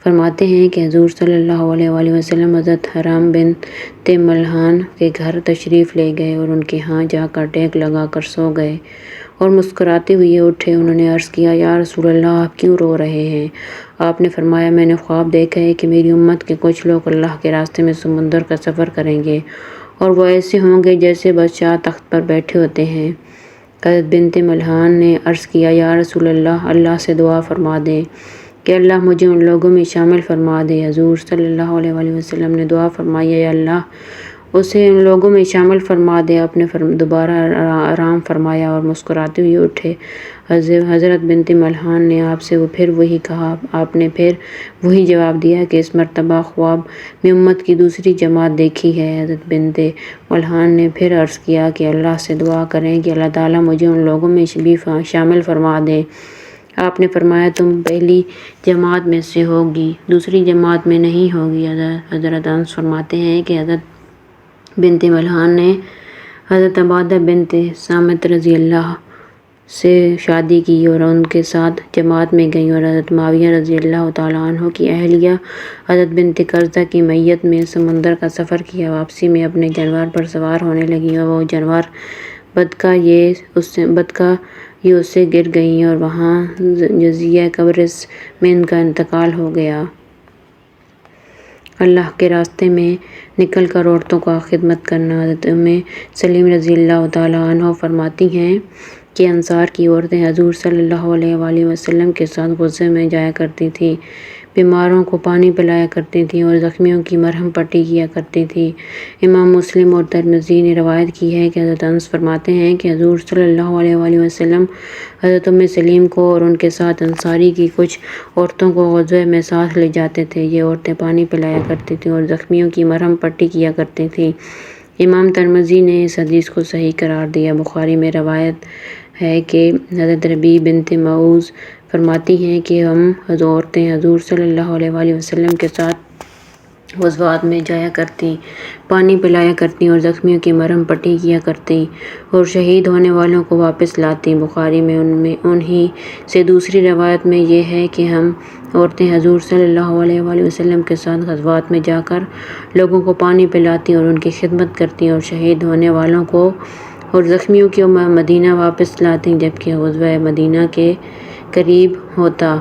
فرماتے ہیں کہ حضور صلی اللہ علیہ وسلم حضرت حرام بنت ملحان کے گھر تشریف لے گئے اور ان کے ہاں جا کر ٹیک لگا کر سو گئے اور مسکراتے ہوئے اٹھے۔ انہوں نے عرض کیا، یا رسول اللہ، آپ کیوں رو رہے ہیں؟ آپ نے فرمایا، میں نے خواب دیکھا ہے کہ میری امت کے کچھ لوگ اللہ کے راستے میں سمندر کا سفر کریں گے اور وہ ایسے ہوں گے جیسے بادشاہ تخت پر بیٹھے ہوتے ہیں۔ حضرت بنت ملحان نے عرض کیا، یا رسول اللہ، اللہ سے دعا فرما دیں کہ اللہ مجھے ان لوگوں میں شامل فرما دے۔ حضور صلی اللہ علیہ وسلم نے دعا فرمائی، یا اللہ اسے ان لوگوں میں شامل فرما دے۔ آپ نے دوبارہ آرام فرمایا اور مسکراتے ہوئے اٹھے۔ حضرت بنت ملحان نے آپ سے پھر وہی کہا، آپ نے پھر وہی جواب دیا کہ اس مرتبہ خواب میں امت کی دوسری جماعت دیکھی ہے۔ حضرت بنت ملحان نے پھر عرض کیا کہ اللہ سے دعا کریں کہ اللہ تعالیٰ مجھے ان لوگوں میں بھی شامل فرما دے۔ آپ نے فرمایا، تم پہلی جماعت میں سے ہوگی، دوسری جماعت میں نہیں ہوگی۔ حضرت انس فرماتے ہیں کہ حضرت بنت ملحان نے حضرت عبادہ بنت صامت رضی اللہ سے شادی کی اور ان کے ساتھ جماعت میں گئی، اور حضرت معاویہ رضی اللہ تعالیٰ عنہ کی اہلیہ حضرت بنت قرظہ کی میت میں سمندر کا سفر کیا۔ واپسی میں اپنے جانور پر سوار ہونے لگی اور وہ جانور بدکا یہ اس سے گر گئیں اور وہاں جزیرہ قبرص میں ان کا انتقال ہو گیا۔ اللہ کے راستے میں نکل کر عورتوں کا خدمت کرنا۔ حضرت ام سلیم رضی اللہ تعالیٰ عنہ فرماتی ہیں کہ انصار کی عورتیں حضور صلی اللہ علیہ وسلم کے ساتھ غزوے میں جایا کرتی تھیں، بیماروں کو پانی پلایا کرتی تھیں اور زخمیوں کی مرہم پٹی کیا کرتی تھیں۔ امام مسلم اور ترمذی نے روایت کی ہے کہ حضرت انس فرماتے ہیں کہ حضور صلی اللہ علیہ وسلم حضرت ام سلیم کو اور ان کے ساتھ انصاری کی کچھ عورتوں کو غزوے میں ساتھ لے جاتے تھے۔ یہ عورتیں پانی پلایا کرتی تھیں اور زخمیوں کی مرہم پٹی کیا کرتی تھیں۔ امام ترمذی نے اس حدیث کو صحیح قرار دیا۔ بخاری میں روایت ہے کہ حضرت ربیع بنت معوذ فرماتی ہیں کہ ہم عورتیں حضور صلی اللہ علیہ وسلم کے ساتھ غزوات میں جایا کرتیں، پانی پلایا کرتیں اور زخمیوں کی مرہم پٹی کیا کرتیں اور شہید ہونے والوں کو واپس لاتیں۔ بخاری میں انہی سے دوسری روایت میں یہ ہے کہ ہم عورتیں حضور صلی اللہ علیہ وسلم کے ساتھ غزوات میں جا کر لوگوں کو پانی پلاتی اور ان کی خدمت کرتی اور شہید ہونے والوں کو اور زخمیوں کو مدینہ واپس لاتی جبکہ غزوہ مدینہ کے قریب ہوتا۔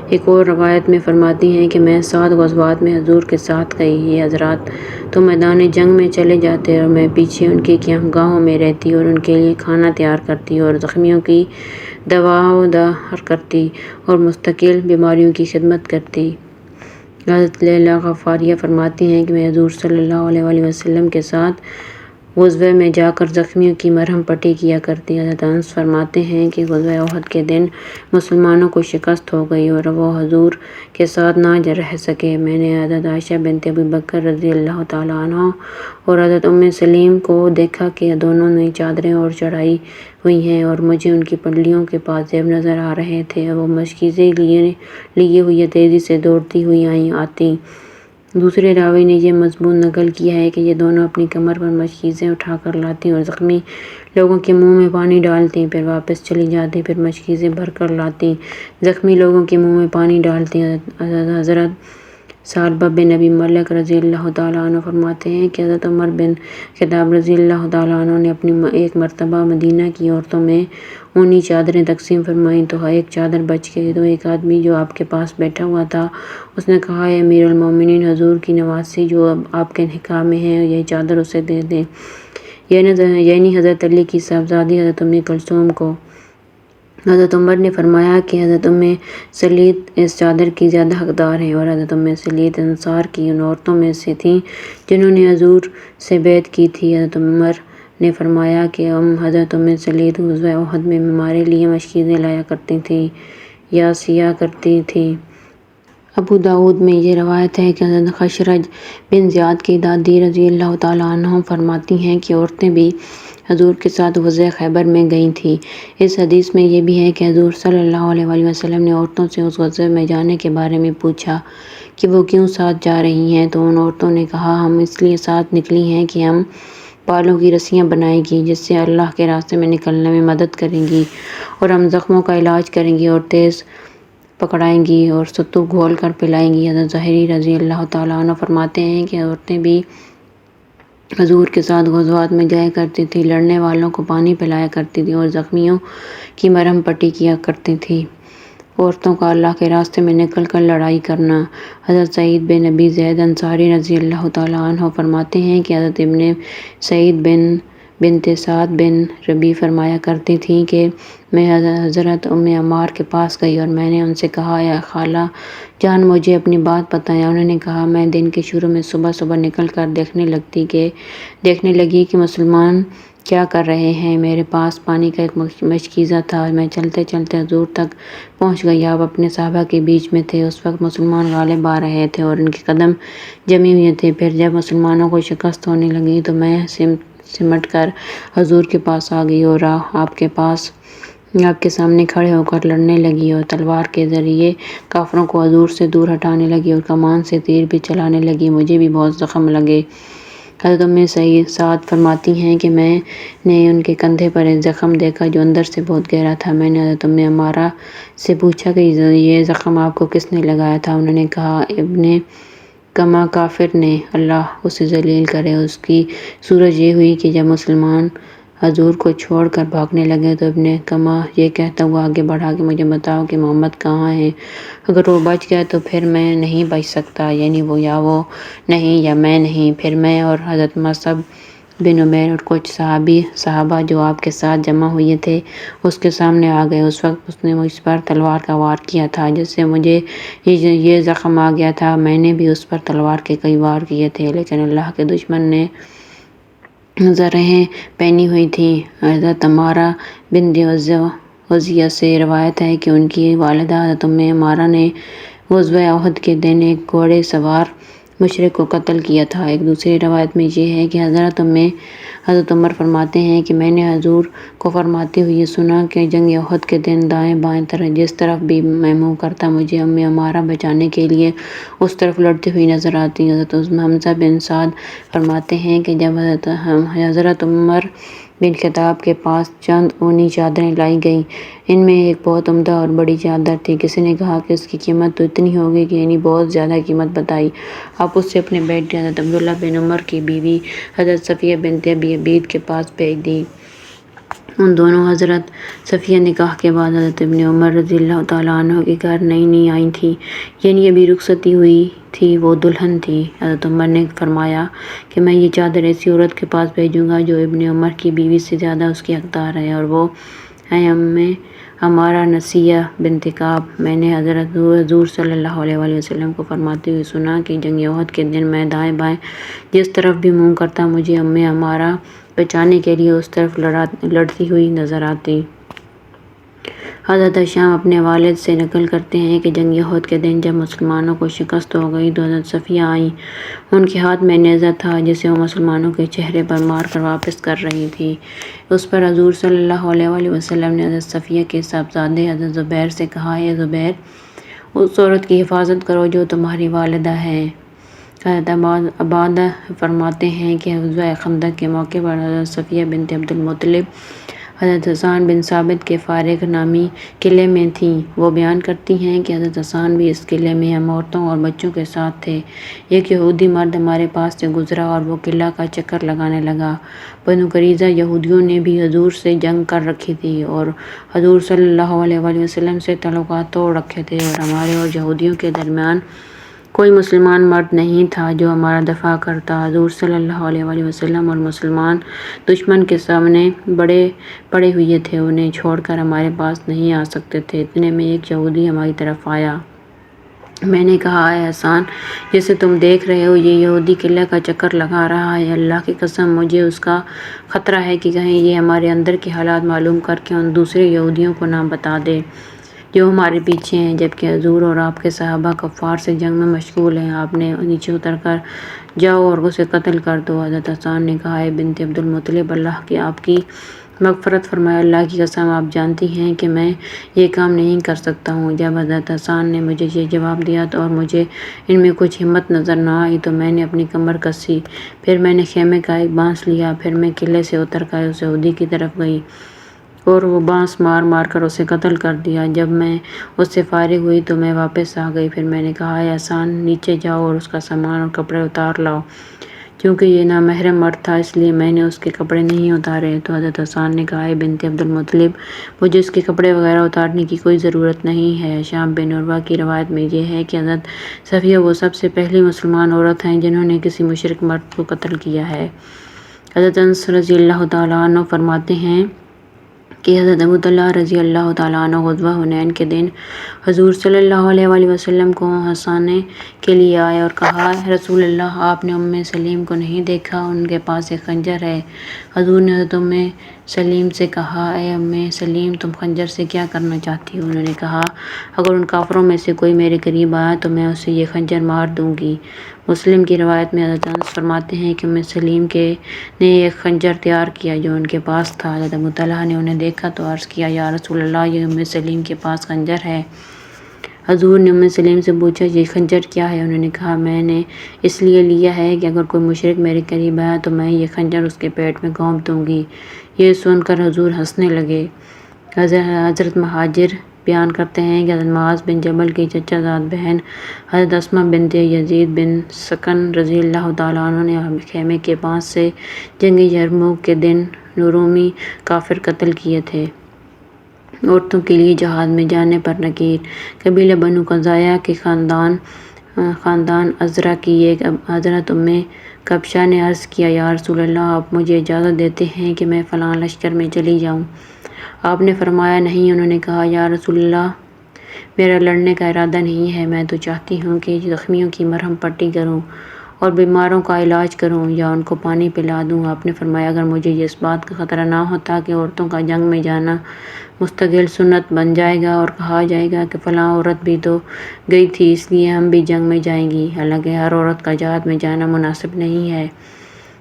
ایک اور روایت میں فرماتی ہیں کہ میں 7 غزوات میں حضور کے ساتھ گئی، یہ حضرات تو میدان جنگ میں چلے جاتے اور میں پیچھے ان کی قیامگاہوں میں رہتی اور ان کے لیے کھانا تیار کرتی اور زخمیوں کی دوا دار کرتی اور مستقل بیماریوں کی خدمت کرتی۔ حضرت لیلی غفاریہ فرماتی ہیں کہ میں حضور صلی اللہ علیہ وسلم کے ساتھ غزوے میں جا کر زخمیوں کی مرہم پٹی کیا کرتی۔ حضرت انس فرماتے ہیں کہ غزوہ احد کے دن مسلمانوں کو شکست ہو گئی اور وہ حضور کے ساتھ نہ رہ سکے۔ میں نے حضرت عائشہ بنت ابی بکر رضی اللہ تعالیٰ عنہا اور حضرت ام سلیم کو دیکھا کہ دونوں نے چادریں اور چڑھائی ہوئی ہیں اور مجھے ان کی پنڈلیوں کے پاس زیب نظر آ رہے تھے۔ وہ مشکیزیں لیے ہوئے تیزی سے دوڑتی ہوئی آتیں۔ دوسرے راوی نے یہ مضمون نقل کیا ہے کہ یہ دونوں اپنی کمر پر مشکیزیں اٹھا کر لاتی اور زخمی لوگوں کے منہ میں پانی ڈالتی، پھر واپس چلی جاتی، پھر مشکیزیں بھر کر لاتی، زخمی لوگوں کے منہ میں پانی ڈالتی۔ حضرت ثعلبہ بن ابی ملک رضی اللہ تعالیٰ عنہ فرماتے ہیں کہ حضرت عمر بن خطاب رضی اللہ تعالیٰ عنہ نے اپنی ایک مرتبہ مدینہ کی عورتوں میں اونی چادریں تقسیم فرمائیں تو ایک چادر بچ گئی، تو ایک آدمی جو آپ کے پاس بیٹھا ہوا تھا اس نے کہا، اے امیر المومنین، حضور کی نواسی جو اب آپ کے نکاح میں ہے یہ چادر اسے دے دیں، یعنی حضرت علی کی صاحبزادی حضرت ام کلثوم کو۔ حضرت عمر نے فرمایا کہ حضرت ام سلیت اس چادر کی زیادہ حقدار ہیں، اور حضرت ام سلیت انصار کی ان عورتوں میں سے تھیں جنہوں نے حضور سے بیعت کی تھی۔ حضرت عمر نے فرمایا کہ حضرت ام سلیت غزوہ احد میں ہمارے لیے مشکیزیں لایا کرتی تھیں یا سیا کرتی تھیں۔ ابو داؤد میں یہ روایت ہے کہ حضرت خشرج بن زیاد کی دادی رضی اللہ تعالیٰ عنہ فرماتی ہیں کہ عورتیں بھی حضور کے ساتھ غزوہ خیبر میں گئی تھیں۔ اس حدیث میں یہ بھی ہے کہ حضور صلی اللہ علیہ وسلم نے عورتوں سے اس غزوے میں جانے کے بارے میں پوچھا کہ وہ کیوں ساتھ جا رہی ہیں، تو ان عورتوں نے کہا، ہم اس لیے ساتھ نکلی ہیں کہ ہم بالوں کی رسیاں بنائیں گی جس سے اللہ کے راستے میں نکلنے میں مدد کریں گی، اور ہم زخموں کا علاج کریں گی اور تیز پکڑائیں گی اور ستو گھول کر پلائیں گی۔ حضرت ظاہری رضی اللہ تعالیٰ عنہ فرماتے ہیں کہ عورتیں بھی حضور کے ساتھ غزوات میں جایا کرتی تھیں، لڑنے والوں کو پانی پلایا کرتی تھیں اور زخمیوں کی مرہم پٹی کیا کرتی تھیں۔ عورتوں کا اللہ کے راستے میں نکل کر لڑائی کرنا۔ حضرت سعید بن ابی زید انصاری رضی اللہ تعالیٰ عنہ فرماتے ہیں کہ حضرت ابن سعید بنت سعد بن ربیع فرمایا کرتی تھیں کہ میں حضرت ام عمار کے پاس گئی اور میں نے ان سے کہا، یا خالہ جان مجھے اپنی بات بتائیں۔ انہوں نے کہا، میں دن کے شروع میں صبح صبح نکل کر دیکھنے لگی کہ مسلمان کیا کر رہے ہیں۔ میرے پاس پانی کا ایک مشکیزہ تھا، میں چلتے چلتے حضور تک پہنچ گئی۔ آپ اپنے صحابہ کے بیچ میں تھے، اس وقت مسلمان غالب آ رہے تھے اور ان کے قدم جمے ہوئے تھے۔ پھر جب مسلمانوں کو شکست ہونے لگی تو میں سمٹ کر حضور کے پاس آ گئی اور آپ کے سامنے کھڑے ہو کر لڑنے لگی اور تلوار کے ذریعے کافروں کو حضور سے دور ہٹانے لگی اور کمان سے تیر بھی چلانے لگی، مجھے بھی بہت زخم لگے۔ حضرت ام سعد فرماتی ہیں کہ میں نے ان کے کندھے پر ایک زخم دیکھا جو اندر سے بہت گہرا تھا۔ میں نے حضرت ام عمارہ سے پوچھا کہ یہ زخم آپ کو کس نے لگایا تھا؟ انہوں نے کہا، ابن کما کافر نے، اللہ اسے ذلیل کرے۔ اس کی صورت یہ ہوئی کہ جب مسلمان حضور کو چھوڑ کر بھاگنے لگے تو ابن کما یہ کہتا ہوا آگے بڑھا کہ مجھے بتاؤ کہ محمد کہاں ہے، اگر وہ بچ گیا تو پھر میں نہیں بچ سکتا، یعنی وہ نہیں یا میں نہیں۔ پھر میں اور حضرت مصعب بن عمیر اور کچھ صحابہ جو آپ کے ساتھ جمع ہوئے تھے اس کے سامنے آ گئے۔ اس وقت اس نے مجھ پر تلوار کا وار کیا تھا جس سے مجھے یہ زخم آ گیا تھا۔ میں نے بھی اس پر تلوار کے کئی وار کیے تھے لیکن اللہ کے دشمن نے زرہیں پہنی ہوئی تھیں۔ حضرت عمارہ بنت عزیہ سے روایت ہے کہ ان کی والدہ حضرت ام عمارہ نے غزوہ احد کے دن ایک گھوڑے سوار مشرک کو قتل کیا تھا۔ ایک دوسری روایت میں یہ ہے کہ حضرت عمر فرماتے ہیں کہ میں نے حضور کو فرماتے ہوئے سنا کہ جنگ احد کے دن دائیں بائیں جس طرف بھی میں منہ کرتا مجھے ام عمارہ بچانے کے لیے اس طرف لڑتی ہوئی نظر آتی۔ حضرت حمزہ بن سعد فرماتے ہیں کہ جب حضرت عمر بن خطاب کے پاس چند اونی چادریں لائی گئیں، ان میں ایک بہت عمدہ اور بڑی چادر تھی۔ کسی نے کہا کہ اس کی قیمت تو اتنی ہوگی کہ یعنی بہت زیادہ قیمت بتائی۔ آپ اسے اپنے بیٹے حضرت عبداللہ بن عمر کی بیوی حضرت صفیہ بنت ابی عبید کے پاس بھیج دیں۔ ان دونوں حضرت صفیہ نکاح کے بعد حضرت ابن عمر رضی اللہ تعالیٰ عنہ کے گھر نئی آئی تھیں، یعنی ابھی رخصتی ہوئی تھی، وہ دلہن تھی۔ حضرت عمر نے فرمایا کہ میں یہ چادر ایسی عورت کے پاس بھیجوں گا جو ابن عمر کی بیوی سے زیادہ اس کی حقدار ہے، اور وہ ہے ام عمارہ نسیہ بنت کعب۔ میں نے حضور صلی اللہ علیہ وسلم کو فرماتے ہوئے سنا کہ جنگ احد کے دن میں دائیں بائیں جس طرف بھی منہ کرتا مجھے ام عمارہ بچانے کے لیے اس طرف لڑتی ہوئی نظر آتی۔ حضرت شام اپنے والد سے نقل کرتے ہیں کہ جنگ احد کے دن جب مسلمانوں کو شکست ہو گئی تو حضرت صفیہ آئیں۔ ان کے ہاتھ میں نیزہ تھا جسے وہ مسلمانوں کے چہرے پر مار کر واپس کر رہی تھی۔ اس پر حضور صلی اللہ علیہ وسلم نے حضرت صفیہ کے صاحبزادے حضرت زبیر سے کہا، اے زبیر، اس عورت کی حفاظت کرو جو تمہاری والدہ ہے۔ حضرت عبادہ فرماتے ہیں کہ غزوہ خندق کے موقع پر حضرت صفیہ بنت عبد المطلب حضرت حسان بن ثابت کے فارق نامی قلعے میں تھیں۔ وہ بیان کرتی ہیں کہ حضرت حسان بھی اس قلعے میں ہم عورتوں اور بچوں کے ساتھ تھے۔ ایک یہودی مرد ہمارے پاس سے گزرا اور وہ قلعہ کا چکر لگانے لگا۔ بنو قریظہ یہودیوں نے بھی حضور سے جنگ کر رکھی تھی اور حضور صلی اللہ علیہ وسلم سے تعلقات توڑ رکھے تھے، اور ہمارے اور یہودیوں کے درمیان کوئی مسلمان مرد نہیں تھا جو ہمارا دفاع کرتا۔ حضور صلی اللہ علیہ وسلم اور مسلمان دشمن کے سامنے پڑے ہوئے تھے، انہیں چھوڑ کر ہمارے پاس نہیں آ سکتے تھے۔ اتنے میں ایک یہودی ہماری طرف آیا۔ میں نے کہا، اے حسان، جسے تم دیکھ رہے ہو یہ یہودی قلعہ کا چکر لگا رہا ہے۔ اللہ کی قسم مجھے اس کا خطرہ ہے کہ کہیں یہ ہمارے اندر کے حالات معلوم کر کے ان دوسرے یہودیوں کو نہ بتا دے جو ہمارے پیچھے ہیں، جبکہ حضور اور آپ کے صحابہ کفار سے جنگ میں مشغول ہیں۔ آپ نے نیچے اتر کر جاؤ اور اسے قتل کر دو۔ حضرت حسان نے کہا، اے بنت عبد المطلب، اللہ کی آپ کی مغفرت فرمائے، اللہ کی قسم آپ جانتی ہیں کہ میں یہ کام نہیں کر سکتا ہوں۔ جب حضرت حسان نے مجھے یہ جواب دیا اور مجھے ان میں کچھ ہمت نظر نہ آئی تو میں نے اپنی کمر کسی، پھر میں نے خیمے کا ایک بانس لیا، پھر میں قلعے سے اتر کر اس یہودی کی طرف گئی اور وہ بانس مار کر اسے قتل کر دیا۔ جب میں اس سے فارغ ہوئی تو میں واپس آ گئی۔ پھر میں نے کہا، اے حسان، نیچے جاؤ اور اس کا سامان اور کپڑے اتار لاؤ۔ چونکہ یہ نامحرم مرد تھا اس لیے میں نے اس کے کپڑے نہیں اتارے۔ تو حضرت حسان نے کہا، اے بنت عبد المطلب، مجھے اس کے کپڑے وغیرہ اتارنے کی کوئی ضرورت نہیں ہے۔ ہشام بن عروہ کی روایت میں یہ ہے کہ حضرت صفیہ وہ سب سے پہلی مسلمان عورت ہیں جنہوں نے کسی مشرک مرد کو قتل کیا ہے۔ حضرت انس رضی اللہ تعالیٰ عنہ فرماتے ہیں کہ حضرت ابو طلحہ رضی اللہ تعالیٰ عنہ غزوہ حنین کے دن حضور صلی اللہ علیہ وسلم کو ہنسانے کے لیے آئے اور کہا، رسول اللہ، آپ نے ام سلیم کو نہیں دیکھا؟ ان کے پاس ایک خنجر ہے۔ حضور نے حضرت ام سلیم سے کہا، اے ام سلیم، تم خنجر سے کیا کرنا چاہتی ہو؟ انہوں نے کہا، اگر ان کافروں میں سے کوئی میرے قریب آیا تو میں اسے یہ خنجر مار دوں گی۔ مسلم کی روایت میں حضرت انس فرماتے ہیں کہ ام سلیم نے ایک خنجر تیار کیا جو ان کے پاس تھا۔ حضرت ابو طلحہ نے انہیں دیکھا تو عرض کیا، یا رسول اللہ، یہ ام سلیم کے پاس خنجر ہے۔ حضور نے ام سلیم سے پوچھا، یہ خنجر کیا ہے؟ انہوں نے کہا، میں نے اس لیے لیا ہے کہ اگر کوئی مشرک میرے قریب آیا تو میں یہ خنجر اس کے پیٹ میں گھونپ دوں گی۔ یہ سن کر حضور ہنسنے لگے۔ حضرت مہاجر بیان کرتے ہیں کہ حضرت معاذ بن جبل کی چچا زاد بہن حضرت اسماء بنت یزید بن سکن رضی اللہ تعالیٰ عنہ نے خیمے کے پاس سے جنگ یرموک کے دن رومی کافر قتل کیے تھے۔ عورتوں کے لیے جہاد میں جانے پر نکیر۔ قبیلہ بنو قزاعہ کے خاندان ازرع کی ایک حضرت ام کبشہ نے عرض کیا، یا رسول اللہ، آپ مجھے اجازت دیتے ہیں کہ میں فلاں لشکر میں چلی جاؤں؟ آپ نے فرمایا، نہیں۔ انہوں نے کہا، یا رسول اللہ، میرا لڑنے کا ارادہ نہیں ہے، میں تو چاہتی ہوں کہ زخمیوں کی مرہم پٹی کروں اور بیماروں کا علاج کروں یا ان کو پانی پلا دوں۔ آپ نے فرمایا، اگر مجھے اس بات کا خطرہ نہ ہوتا کہ عورتوں کا جنگ میں جانا مستقل سنت بن جائے گا اور کہا جائے گا کہ فلاں عورت بھی تو گئی تھی اس لیے ہم بھی جنگ میں جائیں گی، حالانکہ ہر عورت کا جہاد میں جانا مناسب نہیں ہے،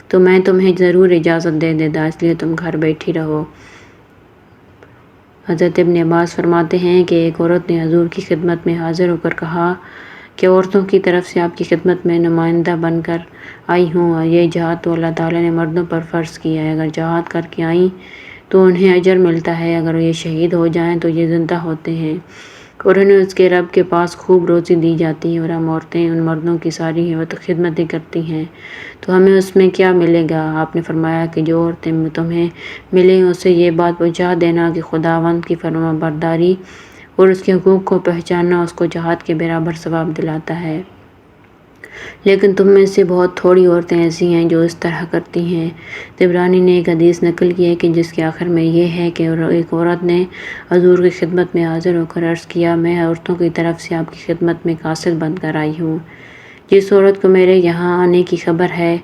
تو میں تمہیں ضرور اجازت دے دیتا، اس لیے تم گھر بیٹھی رہو۔ حضرت ابن عباس فرماتے ہیں کہ ایک عورت نے حضور کی خدمت میں حاضر ہو کر کہا کہ عورتوں کی طرف سے آپ کی خدمت میں نمائندہ بن کر آئی ہوں، اور یہ جہاد تو اللہ تعالیٰ نے مردوں پر فرض کیا ہے۔ اگر جہاد کر کے آئیں تو انہیں اجر ملتا ہے، اگر یہ شہید ہو جائیں تو یہ زندہ ہوتے ہیں اور انہیں اس کے رب کے پاس خوب روزی دی جاتی ہے، اور ہم عورتیں ان مردوں کی ساری خدمتیں کرتی ہیں تو ہمیں اس میں کیا ملے گا؟ آپ نے فرمایا کہ جو عورتیں تمہیں ملیں اسے یہ بات پہنچا دینا کہ خداوند کی فرما برداری اور اس کے حقوق کو پہچاننا اس کو جہاد کے برابر ثواب دلاتا ہے۔ لیکن تم میں سے بہت تھوڑی عورتیں ایسی ہیں جو اس طرح کرتی ہیں۔ طبرانی نے ایک حدیث نقل کی ہے کہ جس کے آخر میں یہ ہے کہ ایک عورت نے حضور کی خدمت میں حاضر ہو کر عرض کیا، میں عورتوں کی طرف سے آپ کی خدمت میں قاصد بن کر آئی ہوں۔ جس عورت کو میرے یہاں آنے کی خبر ہے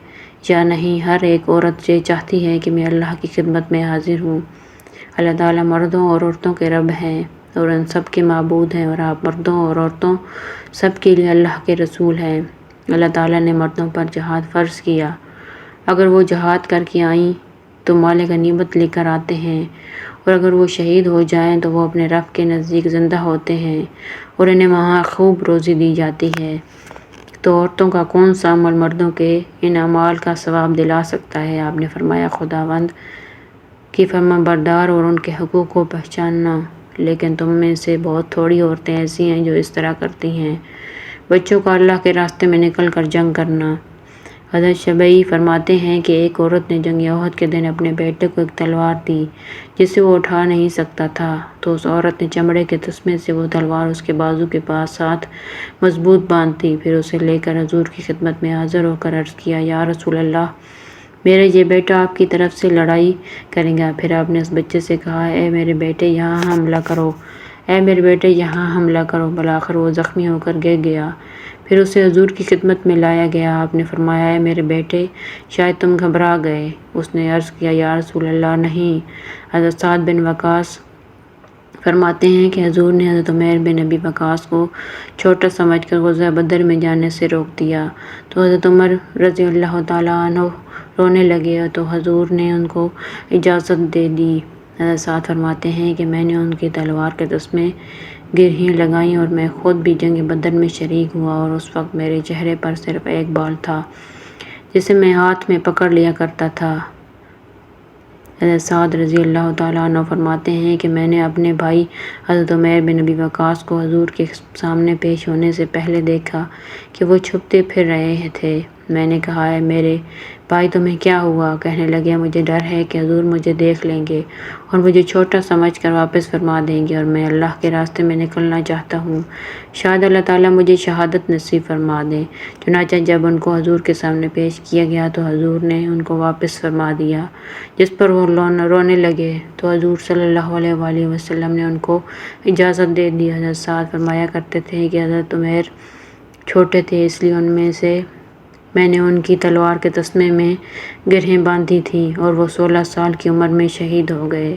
یا نہیں، ہر ایک عورت یہ چاہتی ہے کہ میں اللہ کی خدمت میں حاضر ہوں۔ اللہ تعالیٰ مردوں اور عورتوں کے رب ہیں اور ان سب کے معبود ہیں، اور آپ مردوں اور عورتوں سب کے لیے اللہ کے رسول ہیں۔ اللہ تعالیٰ نے مردوں پر جہاد فرض کیا۔ اگر وہ جہاد کر کے آئیں تو مال غنیمت لے کر آتے ہیں، اور اگر وہ شہید ہو جائیں تو وہ اپنے رب کے نزدیک زندہ ہوتے ہیں اور انہیں وہاں خوب روزی دی جاتی ہے۔ تو عورتوں کا کون سا عمل مردوں کے ان اعمال کا ثواب دلا سکتا ہے؟ آپ نے فرمایا خداوند کی فرما بردار اور ان کے حقوق کو پہچاننا، لیکن تم میں سے بہت تھوڑی عورتیں ایسی ہیں جو اس طرح کرتی ہیں۔ بچوں کا اللہ کے راستے میں نکل کر جنگ کرنا۔ حضرت شبعی فرماتے ہیں کہ ایک عورت نے جنگ احد کے دن اپنے بیٹے کو ایک تلوار دی جسے وہ اٹھا نہیں سکتا تھا، تو اس عورت نے چمڑے کے تسمے سے وہ تلوار اس کے بازو کے پاس ساتھ مضبوط باندھ دی، پھر اسے لے کر حضور کی خدمت میں حاضر ہو کر عرض کیا، یا رسول اللہ، میرا یہ بیٹا آپ کی طرف سے لڑائی کرے گا۔ پھر آپ نے اس بچے سے کہا، اے میرے بیٹے یہاں حملہ کرو، اے میرے بیٹے یہاں حملہ کرو۔ بالآخر وہ زخمی ہو کر گر گیا، پھر اسے حضور کی خدمت میں لایا گیا۔ آپ نے فرمایا، اے میرے بیٹے شاید تم گھبرا گئے۔ اس نے عرض کیا، یا رسول اللہ نہیں۔ حضرت سعد بن وقاص فرماتے ہیں کہ حضور نے حضرت عمیر بن ابی وقاص کو چھوٹا سمجھ کر غزوہ بدر میں جانے سے روک دیا، تو حضرت عمر رضی اللہ تعالیٰ عنہ رونے لگے تو حضور نے ان کو اجازت دے دی۔ حضرت سعد فرماتے ہیں کہ میں نے ان کی تلوار کے تسمے گرہیں لگائیں اور میں خود بھی جنگ بدر میں شریک ہوا، اور اس وقت میرے چہرے پر صرف ایک بال تھا جسے میں ہاتھ میں پکڑ لیا کرتا تھا۔ حضرت سعد رضی اللہ تعالیٰ عنہ فرماتے ہیں کہ میں نے اپنے بھائی حضرت عمیر بن ابی وقاص کو حضور کے سامنے پیش ہونے سے پہلے دیکھا کہ وہ چھپتے پھر رہے تھے۔ میں نے کہا، اے میرے بھائی تمہیں کیا ہوا؟ کہنے لگے، مجھے ڈر ہے کہ حضور مجھے دیکھ لیں گے اور مجھے چھوٹا سمجھ کر واپس فرما دیں گے، اور میں اللہ کے راستے میں نکلنا چاہتا ہوں، شاید اللہ تعالیٰ مجھے شہادت نصیب فرما دیں۔ چنانچہ جب ان کو حضور کے سامنے پیش کیا گیا تو حضور نے ان کو واپس فرما دیا، جس پر وہ رونے لگے، تو حضور صلی اللہ علیہ وآلہ وسلم نے ان کو اجازت دے دی۔ حضرت سعد فرمایا کرتے تھے کہ حضرت عمیر چھوٹے تھے، اس لیے میں نے ان کی تلوار کے تسمے میں گرہیں باندھی تھیں اور وہ 16 سال کی عمر میں شہید ہو گئے۔